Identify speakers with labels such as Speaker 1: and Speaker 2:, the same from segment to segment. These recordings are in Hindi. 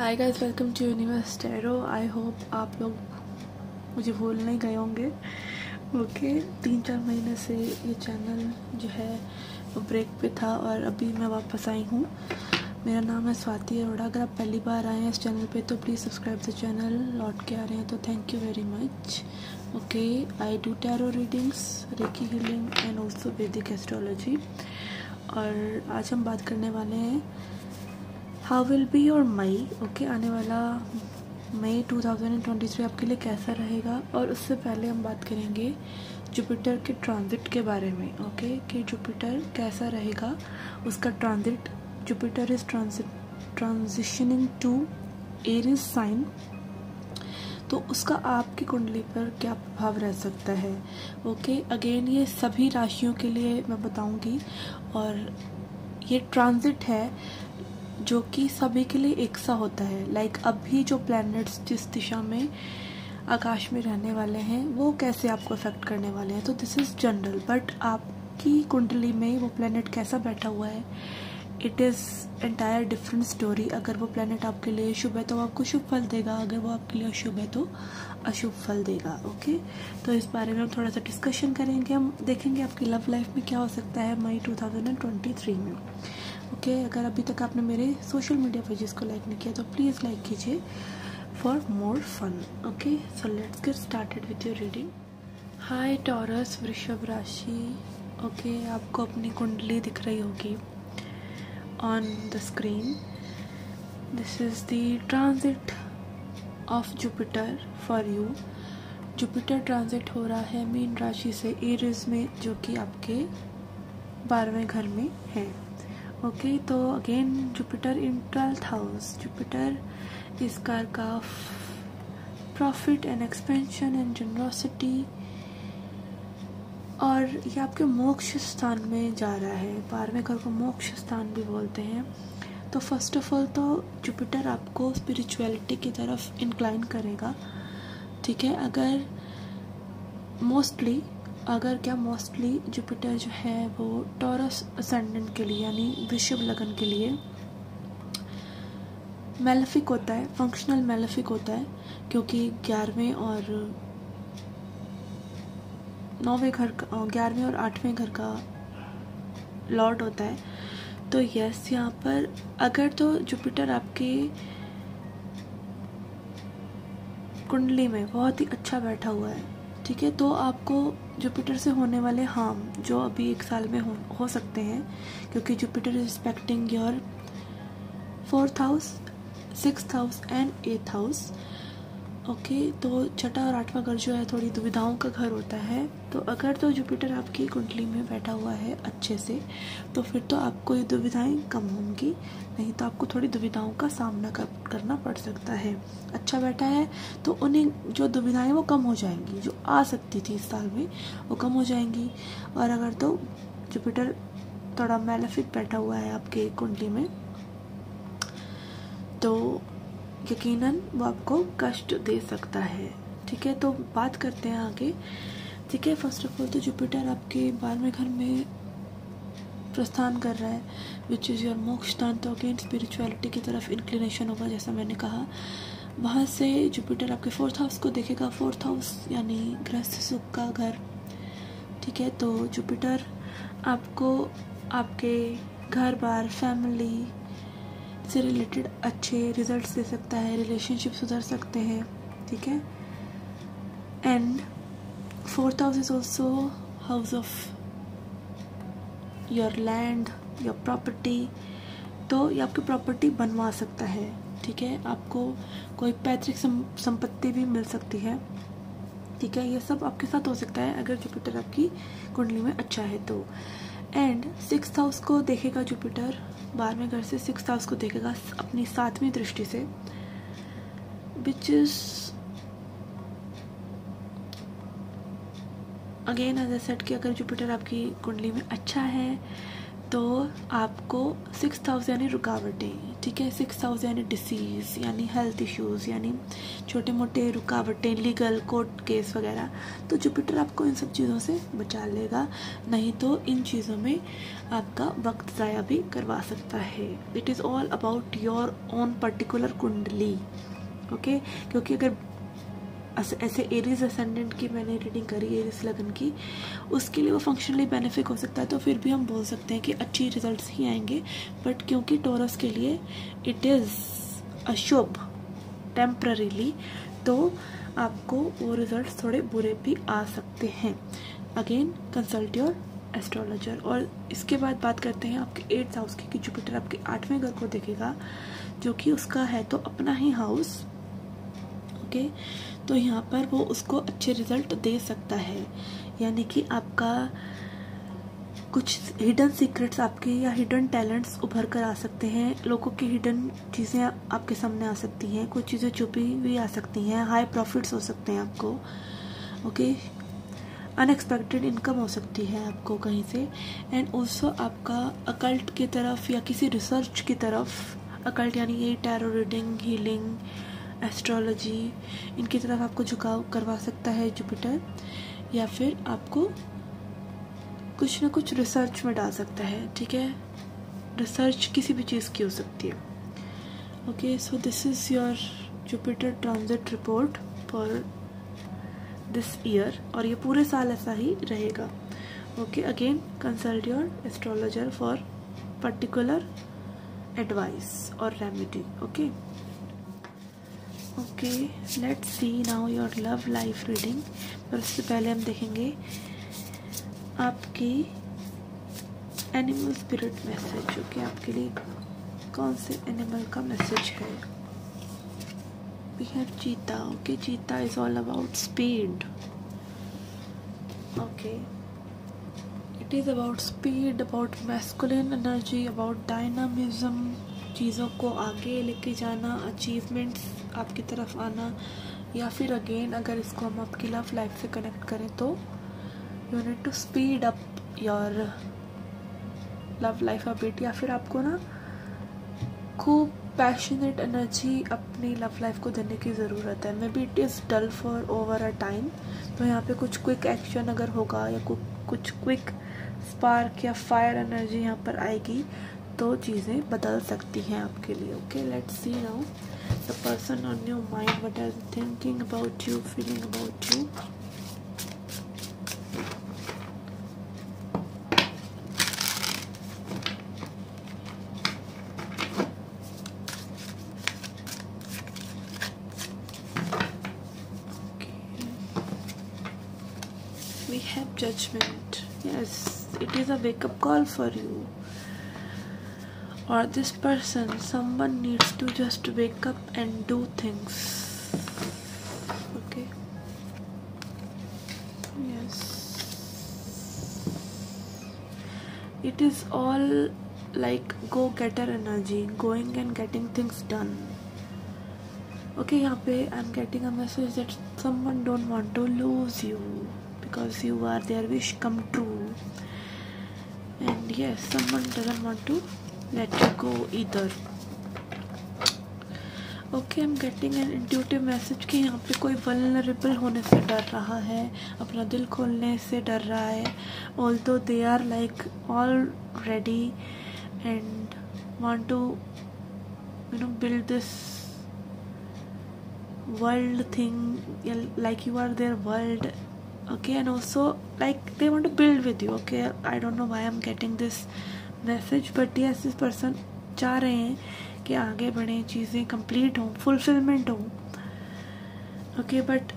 Speaker 1: Hi guys, welcome to universe tarot. I hope आप लोग मुझे भूल नहीं गए होंगे। ओके, 3-4 महीने से ये चैनल जो है वो ब्रेक पे था और अभी मैं वापस आई हूँ। मेरा नाम है स्वाति अरोड़ा। अगर आप पहली बार आए हैं इस चैनल पे तो प्लीज़ सब्सक्राइब द चैनल। लौट के आ रहे हैं तो thank you very much. Okay, I do tarot readings, reiki healing and also Vedic astrology. और आज हम बात करने वाले हैं how will be your May. Okay, आने वाला मई 2023 आपके लिए कैसा रहेगा। और उससे पहले हम बात करेंगे जुपिटर के ट्रांजिट के बारे में। ओके, कि जुपिटर कैसा रहेगा, उसका transit. Jupiter is transitioning to Aries sign, तो उसका आपकी कुंडली पर क्या प्रभाव रह सकता है। ओके, अगेन ये सभी राशियों के लिए मैं बताऊंगी और ये ट्रांजिट है जो कि सभी के लिए एक सा होता है। लाइक अभी जो प्लैनेट्स जिस दिशा में आकाश में रहने वाले हैं वो कैसे आपको अफेक्ट करने वाले हैं, तो दिस इज़ जनरल। बट आपकी कुंडली में वो प्लैनेट कैसा बैठा हुआ है, it is entire different story. अगर वो प्लैनेट आपके लिए शुभ है तो आपको शुभ फल देगा, अगर वो आपके लिए अशुभ है तो अशुभ फल देगा। ओके, तो इस बारे में हम थोड़ा सा डिस्कशन करेंगे। हम देखेंगे आपकी लव लाइफ में क्या हो सकता है मई 2023 में। ओके, अगर अभी तक आपने मेरे सोशल मीडिया पेजेस को लाइक नहीं किया तो प्लीज़ लाइक कीजिए for more fun. Okay, so let's get started with your reading. Hi Taurus, वृषभ राशि। ओके, आपको अपनी कुंडली दिख रही होगी on the screen. This is the transit of Jupiter for you. Jupiter transit हो रहा है मीन राशि से एरीज में, जो कि आपके 12वें घर में है। ओके, तो again Jupiter in 12th house. Jupiter is कारक of profit and expansion and generosity, और ये आपके मोक्ष स्थान में जा रहा है। 12वें घर को मोक्ष स्थान भी बोलते हैं। तो फर्स्ट ऑफ ऑल तो जुपिटर आपको स्पिरिचुअलिटी की तरफ इंक्लाइन करेगा। ठीक है, मोस्टली जुपिटर जो है वो टॉरस असेंडेंट के लिए यानी वृषभ लगन के लिए मेलेफिक होता है, फंक्शनल मेलेफिक होता है, क्योंकि 11वें और 8वें घर का लॉर्ड होता है। तो यस, यहाँ पर अगर तो जुपिटर आपकी कुंडली में बहुत ही अच्छा बैठा हुआ है, ठीक है, तो आपको जुपिटर से होने वाले हार्म जो अभी 1 साल में हो सकते हैं, क्योंकि Jupiter is respecting your 4th house, 6th house and 8th house. Okay, तो 6वां और 8वां घर जो है थोड़ी दुविधाओं का घर होता है। तो अगर तो जुपिटर आपकी कुंडली में बैठा हुआ है अच्छे से, तो फिर तो आपको ये दुविधाएं कम होंगी, नहीं तो आपको थोड़ी दुविधाओं का सामना करना पड़ सकता है। अच्छा बैठा है तो उन्हें जो दुविधाएं वो कम हो जाएंगी, जो आ सकती थी इस साल में वो कम हो जाएंगी। और अगर तो जुपिटर थोड़ा मैलेफिक बैठा हुआ है आपके कुंडली में तो यकीनन वो आपको कष्ट दे सकता है। ठीक है, तो बात करते हैं आगे। ठीक है, फर्स्ट ऑफ ऑल तो जुपिटर आपके 12वें घर में प्रस्थान कर रहा है, विच इज़ योर मोक्ष स्थान। तो अगेन स्पिरिचुअलिटी की तरफ इंक्लिनेशन होगा, जैसा मैंने कहा। वहाँ से जुपिटर आपके 4th हाउस को देखेगा। 4th हाउस यानी गृहस्थ सुख का घर। ठीक है, तो जुपिटर आपको आपके घर बार, फैमिली से रिलेटेड अच्छे रिजल्ट्स दे सकता है, रिलेशनशिप सुधर सकते हैं। ठीक है, and 4th house is also house of your land, your property. तो ये आपकी प्रॉपर्टी बनवा सकता है। ठीक है, आपको कोई पैतृक संपत्ति भी मिल सकती है। ठीक है, ये सब आपके साथ हो सकता है अगर जुपिटर आपकी कुंडली में अच्छा है तो। एंड 6th हाउस को देखेगा जुपिटर, 12वें घर से 6th हाउस को देखेगा अपनी 7वीं दृष्टि से, which is again as I said कि अगर जुपिटर आपकी कुंडली में अच्छा है तो आपको 6000 यानी रुकावटें, ठीक है, 6000 यानी डिसीज़ यानी हेल्थ इश्यूज़ यानी छोटे मोटे रुकावटें, लीगल कोर्ट केस वगैरह, तो जुपिटर आपको इन सब चीज़ों से बचा लेगा। नहीं तो इन चीज़ों में आपका वक्त ज़ाया भी करवा सकता है। It is all about your own particular कुंडली, ओके। क्योंकि अगर ऐसे एरीज असेंडेंट की मैंने रीडिंग करी, एरीज लगन की, उसके लिए वो फंक्शनली बेनिफिक हो सकता है, तो फिर भी हम बोल सकते हैं कि अच्छी रिजल्ट्स ही आएंगे। बट क्योंकि टॉरस के लिए इट इज़ अशुभ टेम्पररीली, तो आपको वो रिजल्ट्स थोड़े बुरे भी आ सकते हैं। Again consult your astrologer. और इसके बाद बात करते हैं आपके 8th हाउस की, कि जुपिटर आपके 8वें घर को देखेगा, जो कि उसका है तो अपना ही हाउस, ओके। तो यहाँ पर वो उसको अच्छे रिजल्ट दे सकता है, यानी कि आपका कुछ हिडन सीक्रेट्स आपके या हिडन टैलेंट्स उभर कर आ सकते हैं। लोगों की हिडन चीज़ें आपके सामने आ सकती हैं, कुछ चीज़ें छुपी भी आ सकती हैं, हाई प्रॉफिट्स हो सकते हैं आपको, ओके। अनएक्सपेक्टेड इनकम हो सकती है आपको कहीं से। एंड ऑल्सो आपका अकल्ट की तरफ या किसी रिसर्च की तरफ, अकल्ट यानी यही टैरो रीडिंग, हीलिंग, एस्ट्रोलॉजी, इनकी तरफ आपको झुकाव करवा सकता है जुपिटर, या फिर आपको कुछ ना कुछ रिसर्च में डाल सकता है, ठीक है। रिसर्च किसी भी चीज़ की हो सकती है, okay. So this is your Jupiter transit report for this year, और ये पूरे साल ऐसा ही रहेगा, okay. Again consult your astrologer for particular advice और remedy, okay. Okay, let's see now your love life reading. पर उससे पहले हम देखेंगे आपकी एनिमल स्पिरिट मैसेज, ओके। आपके लिए कौन से एनिमल का मैसेज है? वी हैव चीता, ओके। चीता is all about speed, okay. It is about speed, about masculine energy, about dynamism, चीज़ों को आगे लेके जाना, अचीवमेंट्स आपकी तरफ आना, या फिर अगेन अगर इसको हम आपकी लव लाइफ से कनेक्ट करें तो you need to speed up your love life a bit, या फिर आपको ना खूब पैशनेट एनर्जी अपनी लव लाइफ को देने की ज़रूरत है। Maybe it is dull for over a time, तो यहाँ पे कुछ क्विक एक्शन अगर होगा या कुछ क्विक स्पार्क या फायर एनर्जी यहाँ पर आएगी, तो चीज़ें बदल सकती हैं आपके लिए, okay. Let's see now the person on your mind, what are thinking about you, feeling about you. We have judgment. Yes, it is a wake-up call for you. Or this person, someone needs to just wake up and do things. Okay. Yes. It is all like go-getter energy, going and getting things done. Okay, यहाँ पे I'm getting a message that someone don't want to lose you, because you are their wish come true, and yes, someone doesn't want to let you go either. Okay, I'm getting an intuitive message कि यहाँ पे कोई vulnerable होने से डर रहा है, अपना दिल खोलने से डर रहा है, although they are like all ready and want to build this world thing, like you are their world, okay. And also like they want to build with you, okay. I don't know why I'm getting this message, but yes, this person चाह रहे हैं कि आगे बढ़े, चीज़ें कंप्लीट हों, फुलफिलमेंट हो, okay. But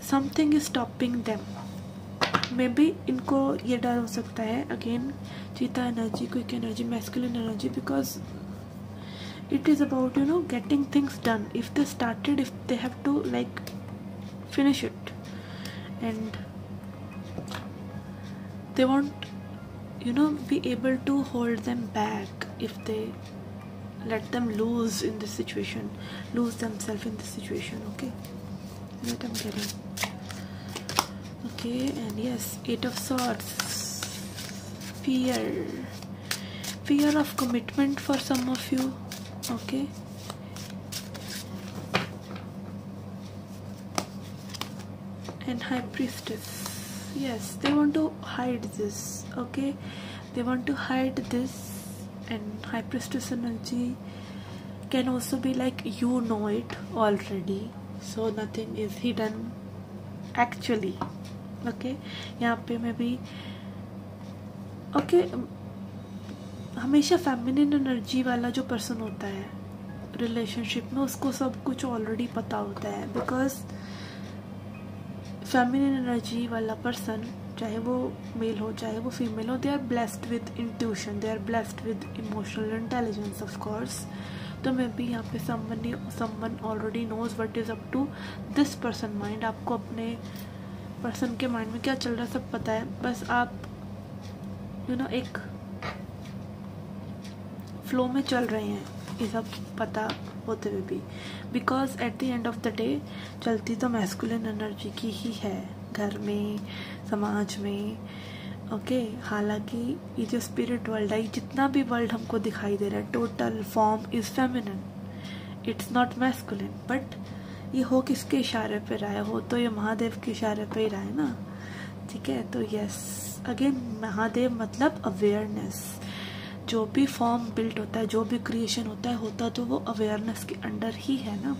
Speaker 1: something is stopping them. May be इनको ये डर हो सकता है, अगेन चीता energy, quick energy, masculine energy, because it is about getting things done. If they started, if they have to like finish it, and they won't be able to hold them back if they let them lose in this situation, lose themselves in this situation, okay. What I'm getting, okay. And yes, 8 of Swords, fear, fear of commitment for some of you. Okay, and High Priestess. Yes, they want to hide this. Okay, they want to hide this. And High Priestess energy can also be like, you know it already, so nothing is hidden actually. Okay, यहाँ पे मैं भी हमेशा फेमिनिन एनर्जी वाला जो पर्सन होता है रिलेशनशिप में, उसको सब कुछ ऑलरेडी पता होता है, बिकॉज फेमिनिन एनर्जी वाला पर्सन, चाहे वो मेल हो चाहे वो फीमेल हो, they are blessed with intuition, they are blessed with emotional intelligence of course. तो मैं भी यहाँ पे someone already knows what is up to this person mind. आपको अपने पर्सन के माइंड में क्या चल रहा है सब पता है, बस आप एक फ्लो में चल रहे हैं ये सब पता होते हुए भी, because at the end of the day चलती तो मैस्कुलिन एनर्जी की ही है घर में, समाज में. ओके, हालांकि ये जो स्पिरिट वर्ल्ड है, जितना भी वर्ल्ड हमको दिखाई दे रहा है, total form is feminine, it's not masculine. But ये हो किसके इशारे पे रहा है? हो तो ये महादेव के इशारे पे ही रहा है ना. ठीक है, तो यस, अगेन महादेव मतलब अवेयरनेस. जो भी फॉर्म बिल्ड होता है, जो भी क्रिएशन होता तो वो अवेयरनेस के अंडर ही है ना,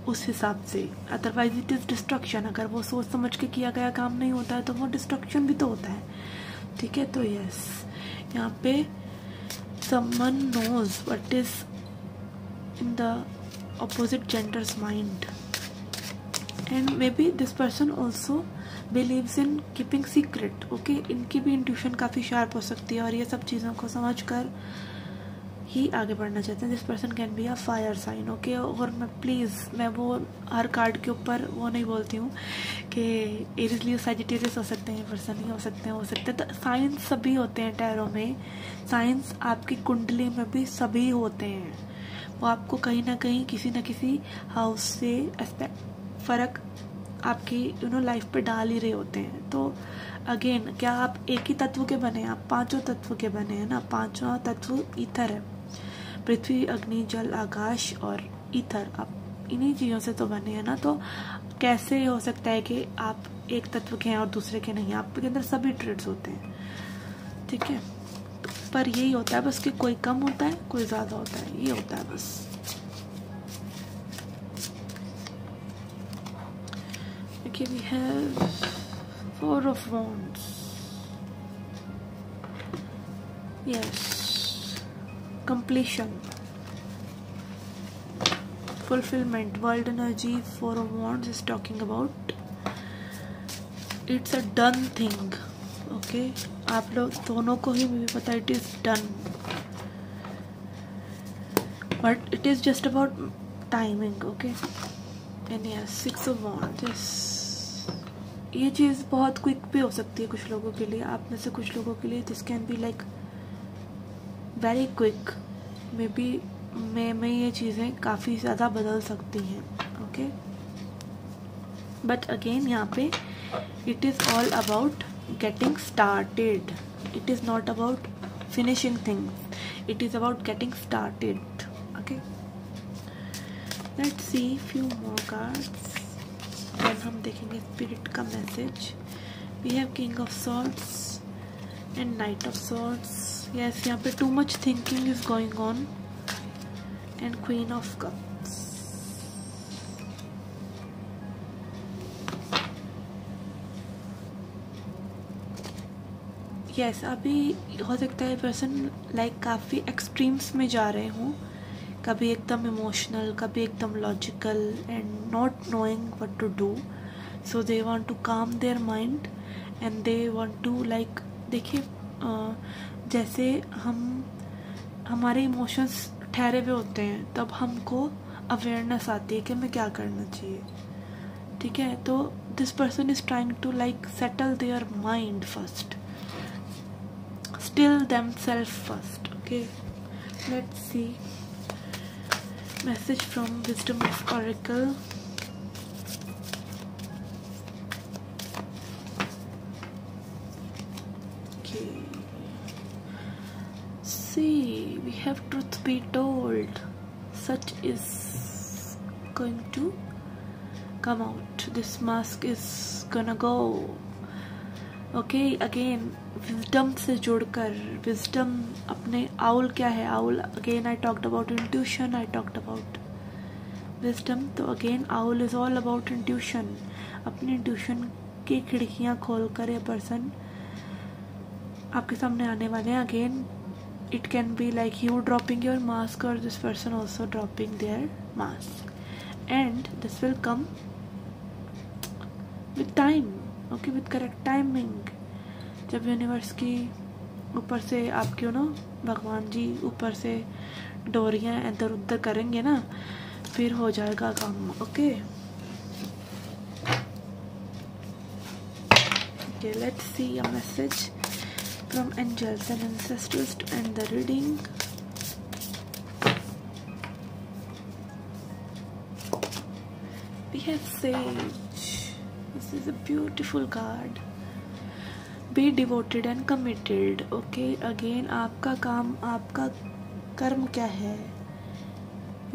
Speaker 1: उस हिसाब से. Otherwise it is destruction. अगर वो सोच समझ के किया गया काम नहीं होता है तो वो डिस्ट्रक्शन भी तो होता है. ठीक है, तो यस, यहाँ पे someone knows what is in the opposite gender's mind, and maybe this person also believes in keeping secret. Okay, इनकी भी इंट्यूशन काफ़ी शार्प हो सकती है और ये सब चीज़ों को समझ कर ही आगे बढ़ना चाहते हैं. This person can be a fire sign. Okay, और मैं वो हर कार्ड के ऊपर वो नहीं बोलती हूँ कि एरियस सैजिटेरियस हो सकते हैं पर्सन, ही हो सकते हैं. तो साइंस सभी होते हैं टैरो में. साइंस आपकी कुंडली में भी सभी होते हैं. वो आपको कहीं ना कहीं किसी न किसी हाउस से फ़र्क आपकी लाइफ पे डाल ही रहे होते हैं. तो अगेन, क्या आप एक ही तत्व के बने हैं? आप पांचों तत्व के बने हैं ना. पांचों तत्व ईथर है, पृथ्वी, अग्नि, जल, आकाश और ईथर. आप इन्हीं चीज़ों से तो बने हैं ना. तो कैसे हो सकता है कि आप एक तत्व के हैं और दूसरे के नहीं? आपके अंदर सभी ट्रेड्स होते हैं. ठीक है, पर यही होता है बस कि कोई कम होता है, कोई ज़्यादा होता है, ये होता है बस. Okay, we have 4 of Wands. Yes, completion, fulfillment. World energy, 4 of Wands is talking about it's a done thing. Okay, आप लोग दोनों को ही मुझे पता it is done, but it is just about timing. Okay, and yes, 6 of wands. ये चीज़ बहुत क्विक भी हो सकती है कुछ लोगों के लिए. आप में से कुछ लोगों के लिए this can be like very quick. May be में ये चीज़ें काफ़ी ज़्यादा बदल सकती हैं. ओके, बट अगेन यहाँ पे it is all about getting started. It is not about finishing things, it is about getting started. Okay, let's see few more cards. then हम देखेंगे spirit का message. we have King of Swords and Knight of Swords. yes, यहाँ पे too much thinking is going on. and Queen of Cups. Yes, अभी हो सकता है पर्सन लाइक काफ़ी एक्सट्रीम्स में जा रहे हों. कभी एकदम इमोशनल, कभी एकदम logical, and not knowing what to do. So they want to calm their mind and they want to like, देखिए जैसे हमारे इमोशंस ठहरे हुए होते हैं तब हमको अवेयरनेस आती है कि हमें क्या करना चाहिए. ठीक है, तो this person is trying to like settle their mind first, still themselves first. Okay, let's see message from Wisdom of Oracle. Okay, we have truth be told, such is going to come out, this mask is gonna go. Okay again wisdom से जुड़कर, विजडम अपने आउल क्या है, owl again I talked about intuition, I talked about wisdom, तो again owl is all about intuition. अपनी इंट्यूशन की खिड़कियां खोलकर ये पर्सन आपके सामने आने वाले हैं। Again it can be like you dropping your mask और this person also dropping their mask, and this will come with time, okay, with correct timing. जब यूनिवर्स की ऊपर से आपके ना भगवान जी ऊपर से डोरियां इधर उधर करेंगे ना, फिर हो जाएगा काम। Okay okay, let's see a message from angels and ancestors to end the reading. We have sage, this is a beautiful card, be devoted and committed। okay, again आपका काम, आपका कर्म क्या है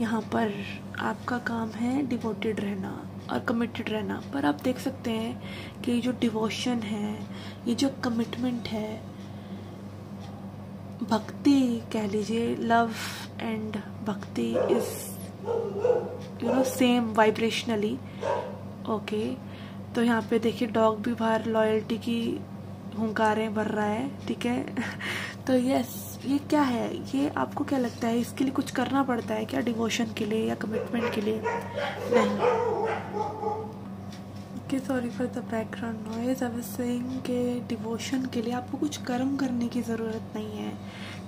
Speaker 1: यहाँ पर? आपका काम है डिवोटेड रहना और कमिटेड रहना। पर आप देख सकते हैं कि जो डिवोशन है, ये जो कमिटमेंट है, भक्ति कह लीजिए, लव एंड भक्ति is you know same vibrationally. Okay, तो यहाँ पे देखिए डॉग भी बाहर लॉयल्टी की हुंकारें भर रहा है, ठीक है। तो यस, ये क्या है, ये आपको क्या लगता है, इसके लिए कुछ करना पड़ता है क्या, डिवोशन के लिए या कमिटमेंट के लिए? नहीं। Okay, sorry for the background noise. I was saying कि डिवोशन के लिए आपको कुछ कर्म करने की ज़रूरत नहीं है।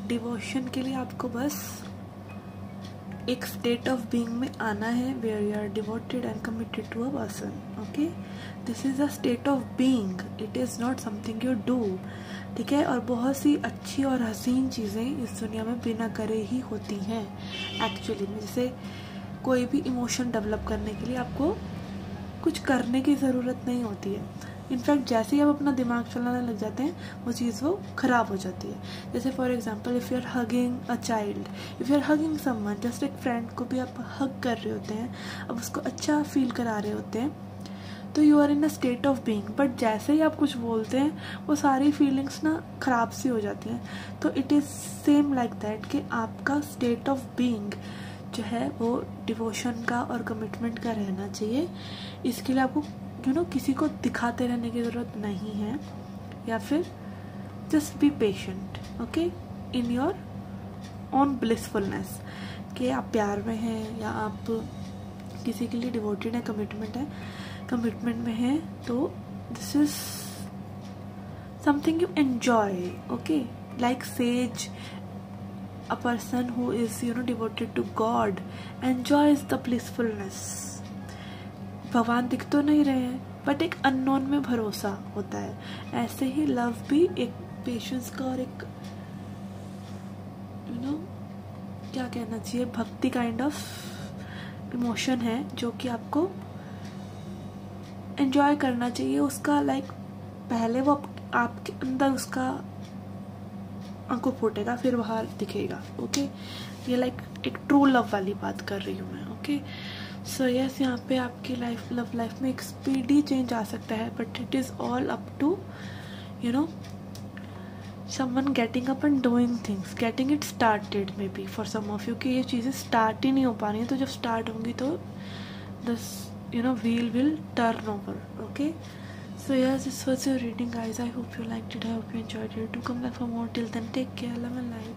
Speaker 1: डिवोशन के लिए आपको बस एक स्टेट ऑफ बीइंग में आना है, where you are devoted and committed to a person. Okay, this is a state of being, it is not something you do, ठीक है। और बहुत सी अच्छी और हसीन चीज़ें इस दुनिया में बिना करे ही होती हैं एक्चुअली में। जैसे कोई भी इमोशन डेवलप करने के लिए आपको कुछ करने की ज़रूरत नहीं होती है। इनफैक्ट जैसे ही आप अपना दिमाग चलाने लग जाते हैं, वो चीज़ वो ख़राब हो जाती है। जैसे for example, if you are hugging a child, if you are hugging someone, just एक फ्रेंड को भी आप हग कर रहे होते हैं, अब उसको अच्छा फील करा रहे होते हैं, तो you are in a state of being. But जैसे ही आप कुछ बोलते हैं, वो सारी फीलिंग्स ना ख़राब सी हो जाती हैं। तो it is same like that कि आपका स्टेट ऑफ बीइंग जो है वो डिवोशन का और कमिटमेंट का रहना चाहिए। इसके लिए आपको किसी को दिखाते रहने की ज़रूरत नहीं है, या फिर just be patient, okay, in your own blissfulness, कि आप प्यार में हैं या आप किसी के लिए डिवोटेड है, कमिटमेंट में है, तो this is something you enjoy. Okay, like says, a person who is devoted to God enjoys the blissfulness। भगवान दिख तो नहीं रहे हैं, बट एक अननोन में भरोसा होता है। ऐसे ही लव भी एक पेशेंस का और एक क्या कहना चाहिए, भक्ति काइंड ऑफ इमोशन है, जो कि आपको एंजॉय करना चाहिए। उसका लाइक पहले वो आपके अंदर उसका आंखों फूटेगा, फिर बाहर दिखेगा। ओके, ये लाइक एक ट्रू लव वाली बात कर रही हूँ मैं। ओके, सो यस, यहाँ पे आपकी लव लाइफ में एक स्पीडी चेंज आ सकता है, but it is all up to someone getting up and doing things, getting it started maybe for some of you, कि ये चीज़ें स्टार्ट ही नहीं हो पा रही हैं। तो जब स्टार्ट होंगी तो this wheel will turn over। okay, so yes, this was your reading guys. I hope you liked it, I hope you enjoyed it. Do come back for more. Till then, take care, love and light.